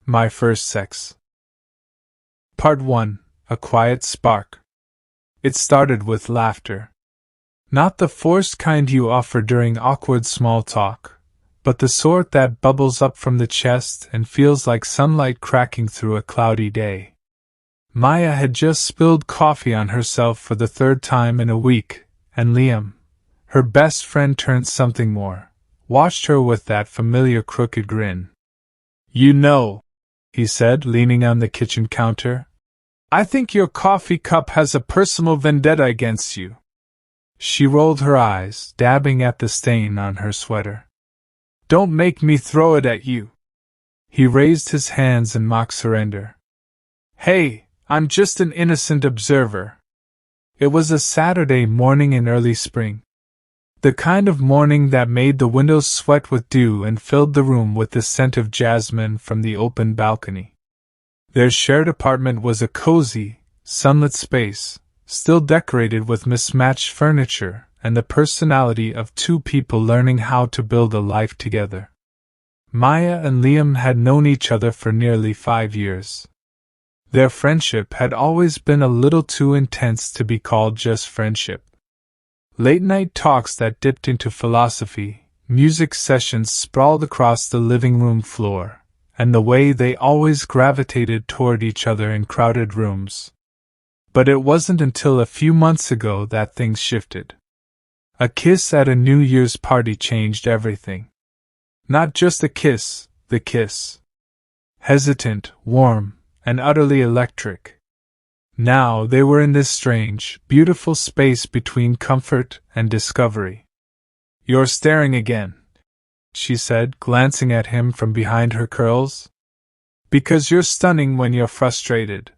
My First Sex. Part 1. A Quiet Spark. It started with laughter. Not the forced kind you offer during awkward small talk, but the sort that bubbles up from the chest and feels like sunlight cracking through a cloudy day. Maya had just spilled coffee on herself for the third time in a week, and Liam, her best friend turned something more, watched her with that familiar crooked grin. "You know," he said, leaning on the kitchen counter, "I think your coffee cup has a personal vendetta against you." She rolled her eyes, dabbing at the stain on her sweater. "Don't make me throw it at you." He raised his hands in mock surrender. "Hey, I'm just an innocent observer." It was a Saturday morning in early spring. The kind of morning that made the windows sweat with dew and filled the room with the scent of jasmine from the open balcony. Their shared apartment was a cozy, sunlit space, still decorated with mismatched furniture and the personality of two people learning how to build a life together. Maya and Liam had known each other for nearly 5 years. Their friendship had always been a little too intense to be called just friendship. Late-night talks that dipped into philosophy, music sessions sprawled across the living room floor, and the way they always gravitated toward each other in crowded rooms. But it wasn't until a few months ago that things shifted. A kiss at a New Year's party changed everything. Not just a kiss, the kiss. Hesitant, warm, and utterly electric. Now they were in this strange, beautiful space between comfort and discovery. "You're staring again," she said, glancing at him from behind her curls. "Because you're stunning when you're frustrated,"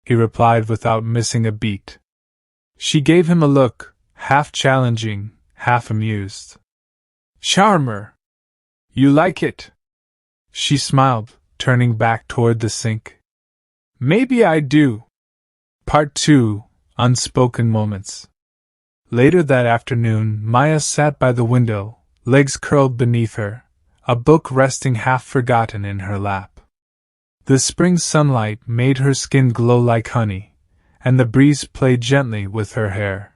he replied without missing a beat. She gave him a look, half challenging, half amused. "Charmer! You like it?" She smiled, turning back toward the sink. "Maybe I do." Part 2. Unspoken Moments. Later that afternoon, Maya sat by the window, legs curled beneath her, a book resting half forgotten in her lap. The spring sunlight made her skin glow like honey, and the breeze played gently with her hair.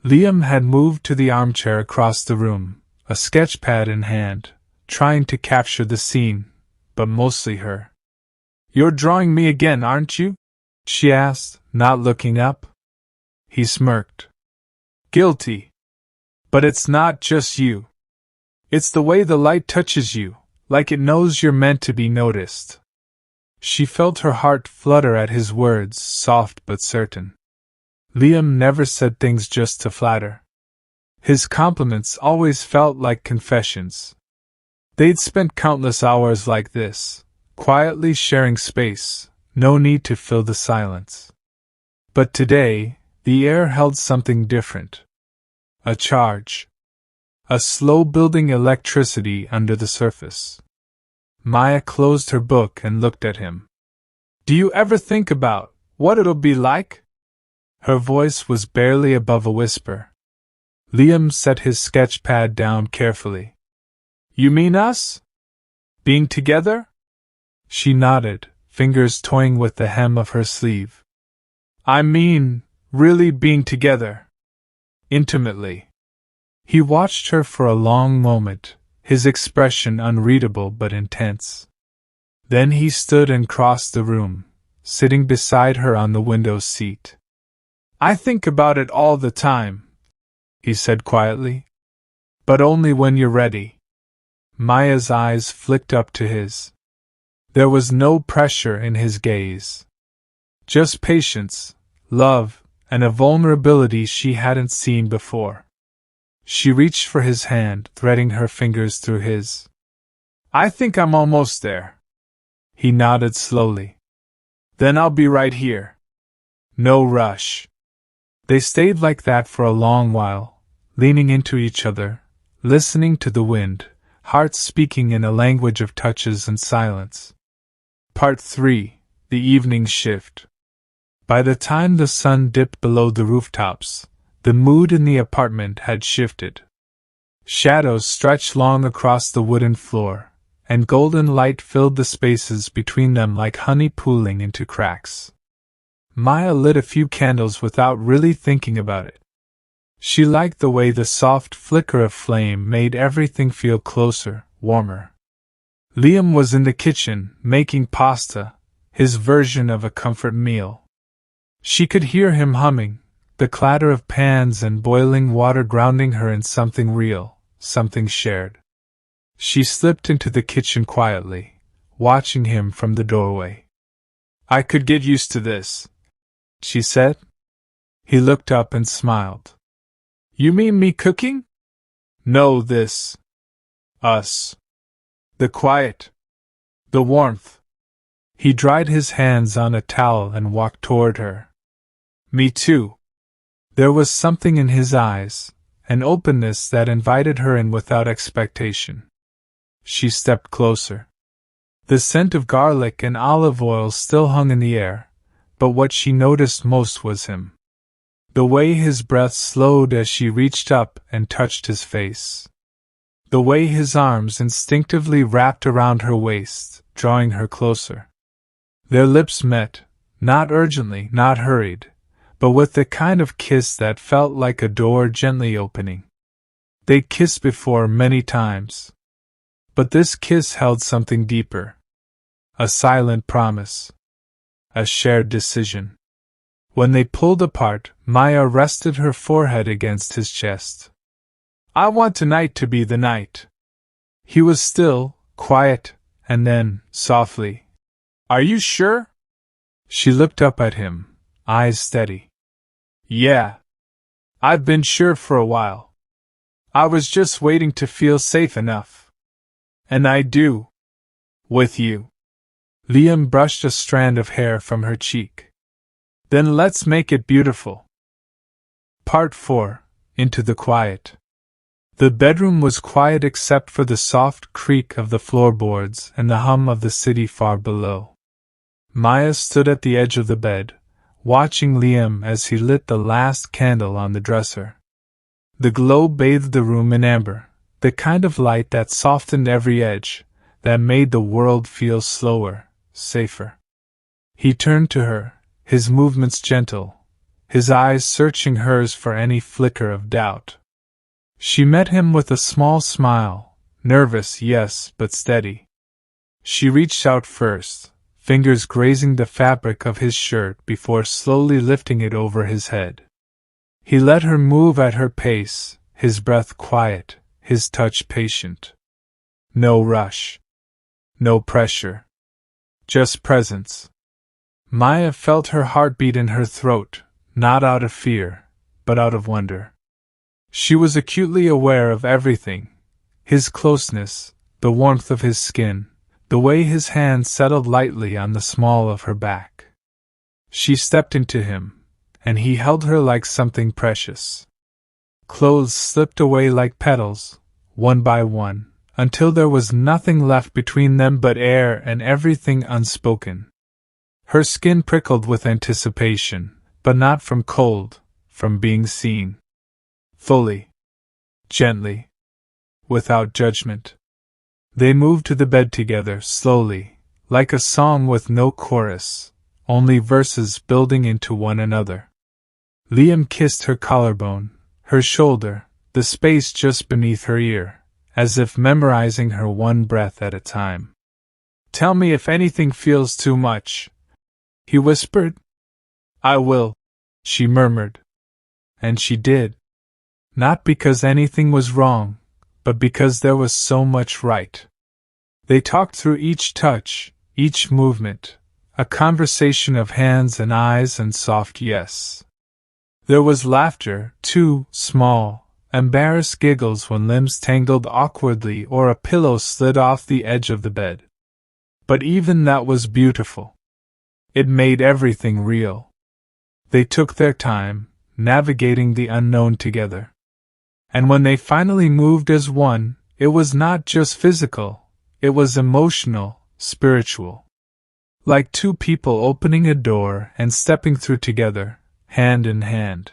Liam had moved to the armchair across the room, a sketchpad in hand, trying to capture the scene, but mostly her. "You're drawing me again, aren't you?" she asked, not looking up. He smirked. "Guilty. But it's not just you. It's the way the light touches you, like it knows you're meant to be noticed." She felt her heart flutter at his words, soft but certain. Liam never said things just to flatter. His compliments always felt like confessions. They'd spent countless hours like this, quietly sharing space, no need to fill the silence. But today, the air held something different. A charge. A slow-building electricity under the surface. Maya closed her book and looked at him. "Do you ever think about what it'll be like?" Her voice was barely above a whisper. Liam set his sketchpad down carefully. "You mean us? Being together?" She nodded, fingers toying with the hem of her sleeve. "I mean, really being together. Intimately." He watched her for a long moment, his expression unreadable but intense. Then he stood and crossed the room, sitting beside her on the window seat. "I think about it all the time," he said quietly. "But only when you're ready." Maya's eyes flicked up to his. There was no pressure in his gaze. Just patience, love, and a vulnerability she hadn't seen before. She reached for his hand, threading her fingers through his. "I think I'm almost there." He nodded slowly. "Then I'll be right here. No rush." They stayed like that for a long while, leaning into each other, listening to the wind, hearts speaking in a language of touches and silence. Part 3. The Evening Shift. By the time the sun dipped below the rooftops, the mood in the apartment had shifted. Shadows stretched long across the wooden floor, and golden light filled the spaces between them like honey pooling into cracks. Maya lit a few candles without really thinking about it. She liked the way the soft flicker of flame made everything feel closer, warmer. Liam was in the kitchen, making pasta, his version of a comfort meal. She could hear him humming, the clatter of pans and boiling water grounding her in something real, something shared. She slipped into the kitchen quietly, watching him from the doorway. "I could get used to this," she said. He looked up and smiled. "You mean me cooking?" "No, this. Us. The quiet. The warmth." He dried his hands on a towel and walked toward her. "Me too." There was something in his eyes, an openness that invited her in without expectation. She stepped closer. The scent of garlic and olive oil still hung in the air, but what she noticed most was him. The way his breath slowed as she reached up and touched his face. The way his arms instinctively wrapped around her waist, drawing her closer. Their lips met, not urgently, not hurried, but with the kind of kiss that felt like a door gently opening. They'd kissed before many times. But this kiss held something deeper. A silent promise. A shared decision. When they pulled apart, Maya rested her forehead against his chest. "I want tonight to be the night." He was still, quiet, and then, softly, "Are you sure?" She looked up at him, eyes steady. "Yeah. I've been sure for a while. I was just waiting to feel safe enough. And I do. With you." Liam brushed a strand of hair from her cheek. "Then let's make it beautiful." Part 4. Into the quiet. The bedroom was quiet except for the soft creak of the floorboards and the hum of the city far below. Maya stood at the edge of the bed, watching Liam as he lit the last candle on the dresser. The glow bathed the room in amber, the kind of light that softened every edge, that made the world feel slower, safer. He turned to her, his movements gentle, his eyes searching hers for any flicker of doubt. She met him with a small smile, nervous, yes, but steady. She reached out first, fingers grazing the fabric of his shirt before slowly lifting it over his head. He let her move at her pace, his breath quiet, his touch patient. No rush. No pressure. Just presence. Maya felt her heartbeat in her throat, not out of fear, but out of wonder. She was acutely aware of everything, his closeness, the warmth of his skin, the way his hand settled lightly on the small of her back. She stepped into him, and he held her like something precious. Clothes slipped away like petals, one by one, until there was nothing left between them but air and everything unspoken. Her skin prickled with anticipation, but not from cold, from being seen. Fully. Gently. Without judgment. They moved to the bed together, slowly, like a song with no chorus, only verses building into one another. Liam kissed her collarbone, her shoulder, the space just beneath her ear, as if memorizing her one breath at a time. "Tell me if anything feels too much," he whispered. "I will," she murmured. And she did. Not because anything was wrong, but because there was so much right. They talked through each touch, each movement, a conversation of hands and eyes and soft yes. There was laughter, too, small, embarrassed giggles when limbs tangled awkwardly or a pillow slid off the edge of the bed. But even that was beautiful. It made everything real. They took their time, navigating the unknown together. And when they finally moved as one, it was not just physical, it was emotional, spiritual. Like two people opening a door and stepping through together, hand in hand.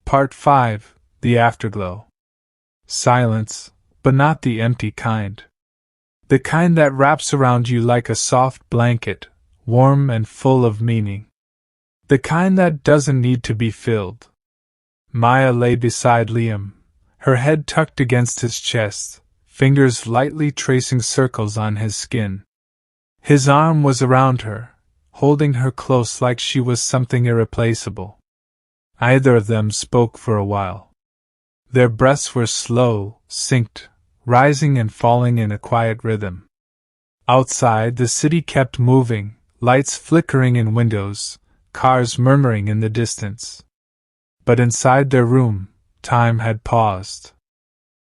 Part 5. The Afterglow. Silence, but not the empty kind. The kind that wraps around you like a soft blanket, warm and full of meaning. The kind that doesn't need to be filled. Maya lay beside Liam, her head tucked against his chest, fingers lightly tracing circles on his skin. His arm was around her, holding her close like she was something irreplaceable. Neither of them spoke for a while. Their breaths were slow, synced, rising and falling in a quiet rhythm. Outside, the city kept moving, lights flickering in windows, cars murmuring in the distance. But inside their room, time had paused.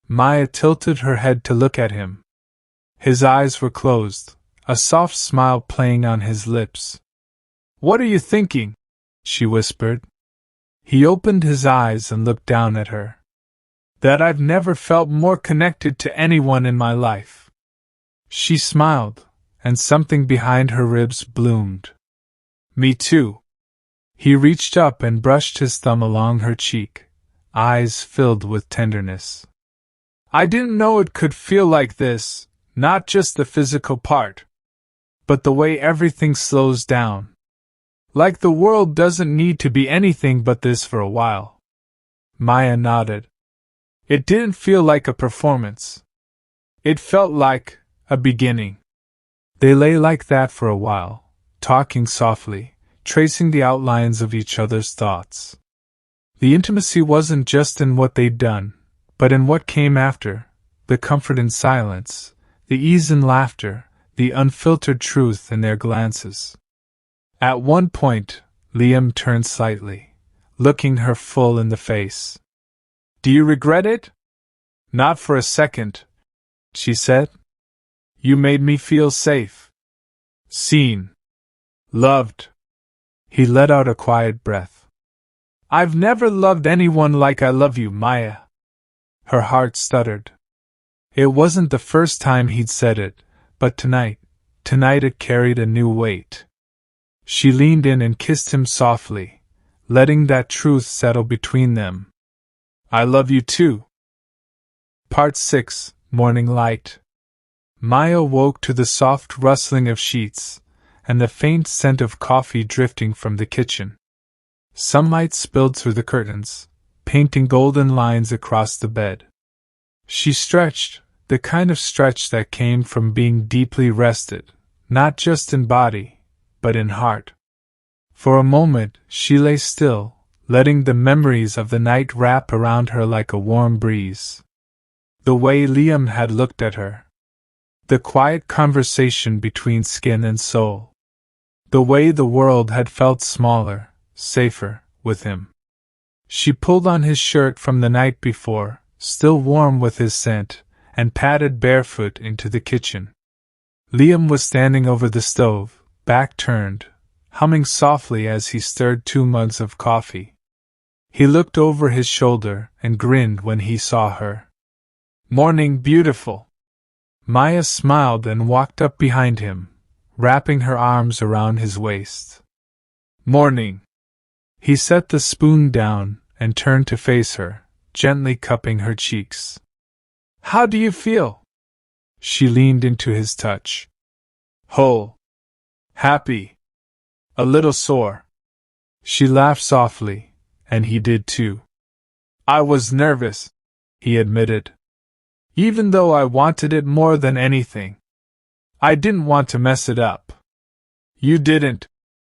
Maya tilted her head to look at him. His eyes were closed, a soft smile playing on his lips. "What are you thinking?" she whispered. He opened his eyes and looked down at her. "That I've never felt more connected to anyone in my life." She smiled, and something behind her ribs bloomed. "Me too." He reached up and brushed his thumb along her cheek, eyes filled with tenderness. "I didn't know it could feel like this, not just the physical part, but the way everything slows down. Like the world doesn't need to be anything but this for a while." Maya nodded. It didn't feel like a performance. It felt like a beginning. They lay like that for a while, talking softly, tracing the outlines of each other's thoughts. The intimacy wasn't just in what they'd done, but in what came after, the comfort in silence, the ease in laughter, the unfiltered truth in their glances. At one point, Liam turned slightly, looking her full in the face. "Do you regret it?" "Not for a second," she said. "You made me feel safe. Seen. Loved." He let out a quiet breath. "I've never loved anyone like I love you, Maya." Her heart stuttered. It wasn't the first time he'd said it, but tonight it carried a new weight. She leaned in and kissed him softly, letting that truth settle between them. "I love you too." Part 6, Morning Light. Maya woke to the soft rustling of sheets, and the faint scent of coffee drifting from the kitchen. Sunlight spilled through the curtains, painting golden lines across the bed. She stretched, the kind of stretch that came from being deeply rested, not just in body, but in heart. For a moment, she lay still, letting the memories of the night wrap around her like a warm breeze. The way Liam had looked at her. The quiet conversation between skin and soul. The way the world had felt smaller, safer, with him. She pulled on his shirt from the night before, still warm with his scent, and padded barefoot into the kitchen. Liam was standing over the stove, back turned, humming softly as he stirred 2 mugs of coffee. He looked over his shoulder and grinned when he saw her. "Morning, beautiful." Maya smiled and walked up behind him, wrapping her arms around his waist. "Morning." He set the spoon down and turned to face her, gently cupping her cheeks. "How do you feel?" She leaned into his touch. "Whole. Happy. A little sore." She laughed softly, and he did too. "I was nervous," he admitted. "Even though I wanted it more than anything. I didn't want to mess it up." "You didn't,"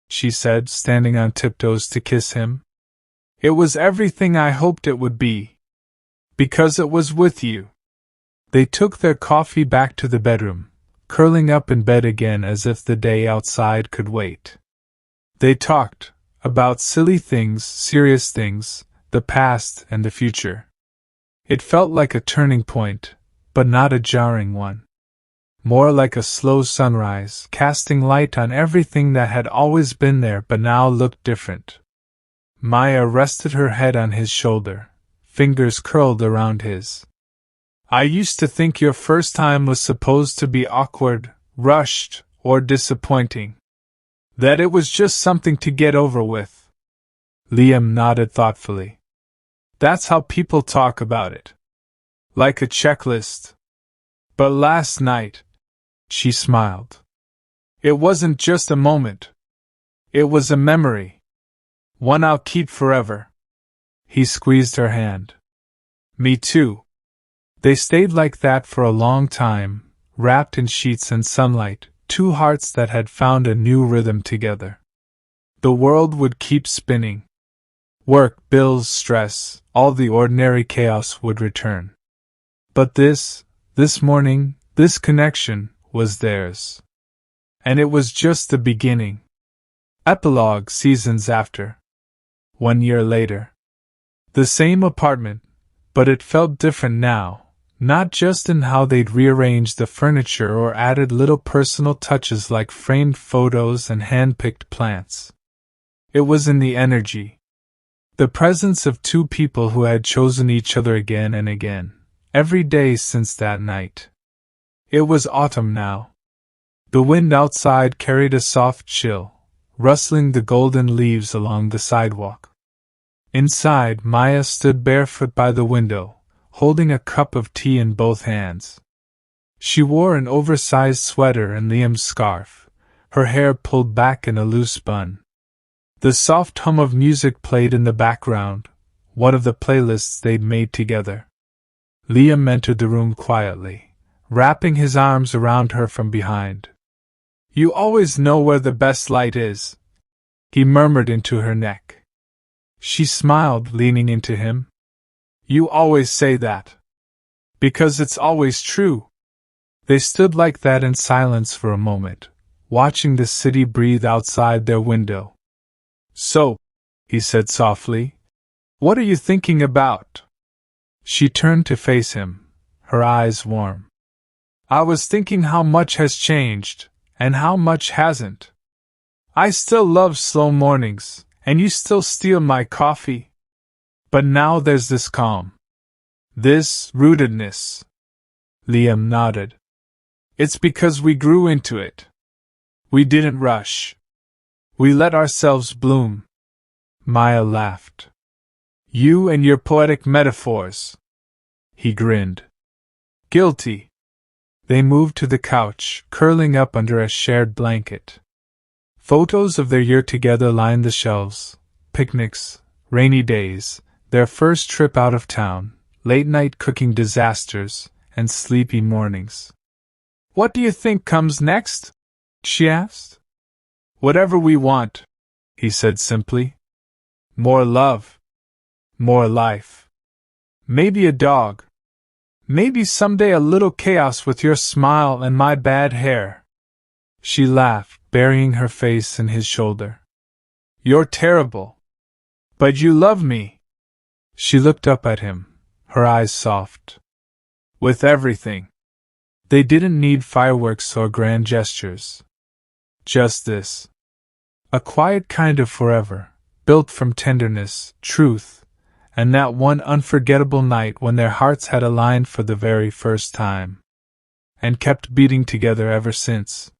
she said, standing on tiptoes to kiss him. "It was everything I hoped it would be. Because it was with you." They took their coffee back to the bedroom, curling up in bed again as if the day outside could wait. They talked about silly things, serious things, the past and the future. It felt like a turning point, but not a jarring one. More like a slow sunrise, casting light on everything that had always been there but now looked different. Maya rested her head on his shoulder, fingers curled around his. "I used to think your first time was supposed to be awkward, rushed, or disappointing. That it was just something to get over with." Liam nodded thoughtfully. "That's how people talk about it. Like a checklist. But last night, She smiled. It wasn't just a moment. It was a memory. One I'll keep forever. He squeezed her hand. Me too. They stayed like that for a long time, wrapped in sheets and sunlight, two hearts that had found a new rhythm together. The world would keep spinning. Work, bills, stress, all the ordinary chaos would return. But this morning, this connection, was theirs. And it was just the beginning. Epilogue seasons after. 1 year later. The same apartment, but it felt different now, not just in how they'd rearranged the furniture or added little personal touches like framed photos and hand-picked plants. It was in the energy. The presence of two people who had chosen each other again and again, every day since that night. It was autumn now. The wind outside carried a soft chill, rustling the golden leaves along the sidewalk. Inside, Maya stood barefoot by the window, holding a cup of tea in both hands. She wore an oversized sweater and Liam's scarf, her hair pulled back in a loose bun. The soft hum of music played in the background, one of the playlists they'd made together. Liam entered the room quietly, wrapping his arms around her from behind. You always know where the best light is, he murmured into her neck. She smiled, leaning into him. You always say that. Because it's always true. They stood like that in silence for a moment, watching the city breathe outside their window. So, he said softly, what are you thinking about? She turned to face him, her eyes warm. I was thinking how much has changed, and how much hasn't. I still love slow mornings, and you still steal my coffee. But now there's this calm. This rootedness. Liam nodded. It's because we grew into it. We didn't rush. We let ourselves bloom. Maya laughed. You and your poetic metaphors. He grinned. Guilty. They moved to the couch, curling up under a shared blanket. Photos of their year together lined the shelves. Picnics, rainy days, their first trip out of town, late-night cooking disasters, and sleepy mornings. What do you think comes next? She asked. Whatever we want, he said simply. More love. More life. Maybe a dog. Maybe someday a little chaos with your smile and my bad hair. She laughed, burying her face in his shoulder. You're terrible. But you love me. She looked up at him, her eyes soft. With everything. They didn't need fireworks or grand gestures. Just this. A quiet kind of forever, built from tenderness, truth, and that one unforgettable night when their hearts had aligned for the very first time. And kept beating together ever since.